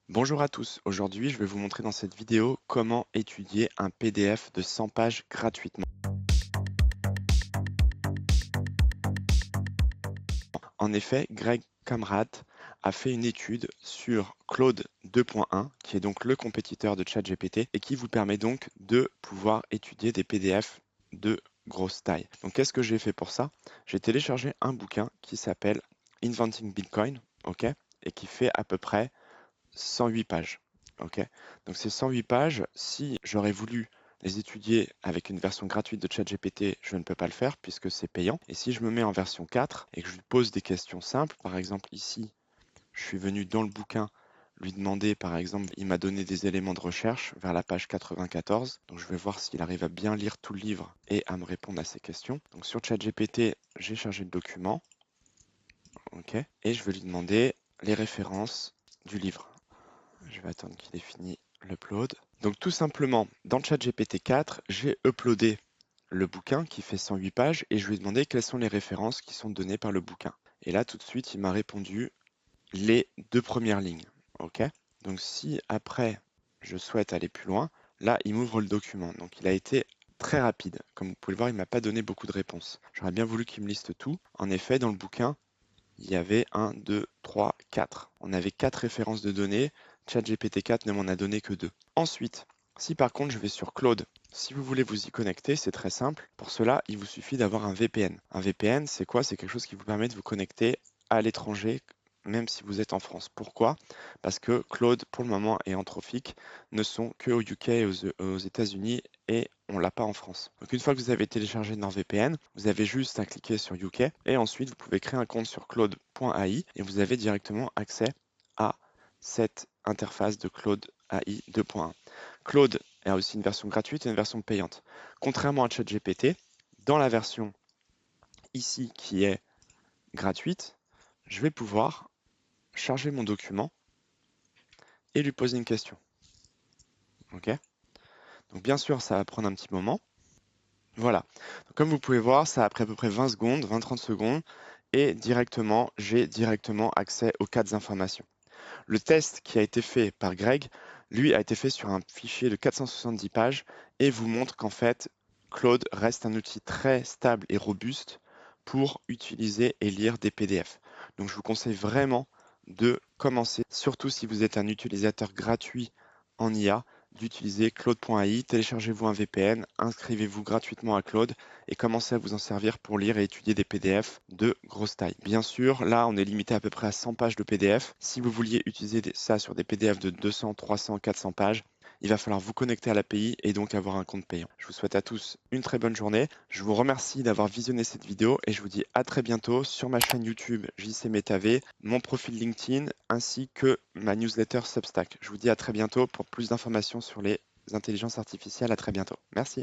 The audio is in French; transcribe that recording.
Bonjour à tous, aujourd'hui je vais vous montrer dans cette vidéo comment étudier un PDF de 100 pages gratuitement. En effet, Greg Kamrat a fait une étude sur Claude 2.1, qui est donc le compétiteur de ChatGPT et qui vous permet donc de pouvoir étudier des PDF de grosse taille. Donc qu'est-ce que j'ai fait pour ça? J'ai téléchargé un bouquin qui s'appelle Inventing Bitcoin, ok, et qui fait à peu près 108 pages. Ok. Donc ces 108 pages, si j'aurais voulu les étudier avec une version gratuite de ChatGPT, je ne peux pas le faire puisque c'est payant. Et si je me mets en version 4 et que je lui pose des questions simples, par exemple ici, je suis venu dans le bouquin lui demander, par exemple, il m'a donné des éléments de recherche vers la page 94. Donc je vais voir s'il arrive à bien lire tout le livre et à me répondre à ces questions. Donc sur ChatGPT, j'ai chargé le document. Ok. Et je vais lui demander les références du livre. Je vais attendre qu'il ait fini l'upload. Donc tout simplement, dans le chat GPT-4, j'ai uploadé le bouquin qui fait 108 pages et je lui ai demandé quelles sont les références qui sont données par le bouquin. Et là, tout de suite, il m'a répondu les deux premières lignes. OK? Donc si après, je souhaite aller plus loin, là, il m'ouvre le document. Donc il a été très rapide. Comme vous pouvez le voir, il ne m'a pas donné beaucoup de réponses. J'aurais bien voulu qu'il me liste tout. En effet, dans le bouquin, il y avait 1, 2, 3, 4. On avait 4 références de données. ChatGPT 4 ne m'en a donné que 2. Ensuite, si par contre je vais sur Claude, si vous voulez vous y connecter, c'est très simple. Pour cela, il vous suffit d'avoir un VPN. Un VPN, c'est quoi? C'est quelque chose qui vous permet de vous connecter à l'étranger, même si vous êtes en France. Pourquoi? Parce que Claude, pour le moment, et Anthropic ne sont que au UK et aux États-Unis et on l'a pas en France. Donc une fois que vous avez téléchargé NordVPN, vous avez juste à cliquer sur UK et ensuite vous pouvez créer un compte sur claude.ai et vous avez directement accès à cette interface de Claude AI 2.1. Claude a aussi une version gratuite et une version payante. Contrairement à ChatGPT, dans la version ici qui est gratuite, je vais pouvoir charger mon document et lui poser une question. Ok? Donc bien sûr, ça va prendre un petit moment. Voilà. Donc, comme vous pouvez voir, ça a pris à peu près 20 secondes, 20-30 secondes, et directement, j'ai directement accès aux 4 informations. Le test qui a été fait par Greg, lui, a été fait sur un fichier de 470 pages et vous montre qu'en fait, Claude reste un outil très stable et robuste pour utiliser et lire des PDF. Donc, je vous conseille vraiment de commencer, surtout si vous êtes un utilisateur gratuit en IA, d'utiliser Claude.ai, téléchargez-vous un VPN, inscrivez-vous gratuitement à Claude et commencez à vous en servir pour lire et étudier des PDF de grosse taille. Bien sûr, là, on est limité à peu près à 100 pages de PDF. Si vous vouliez utiliser ça sur des PDF de 200, 300, 400 pages, il va falloir vous connecter à l'API et donc avoir un compte payant. Je vous souhaite à tous une très bonne journée. Je vous remercie d'avoir visionné cette vidéo et je vous dis à très bientôt sur ma chaîne YouTube JC MetaV, mon profil LinkedIn ainsi que ma newsletter Substack. Je vous dis à très bientôt pour plus d'informations sur les intelligences artificielles. À très bientôt. Merci.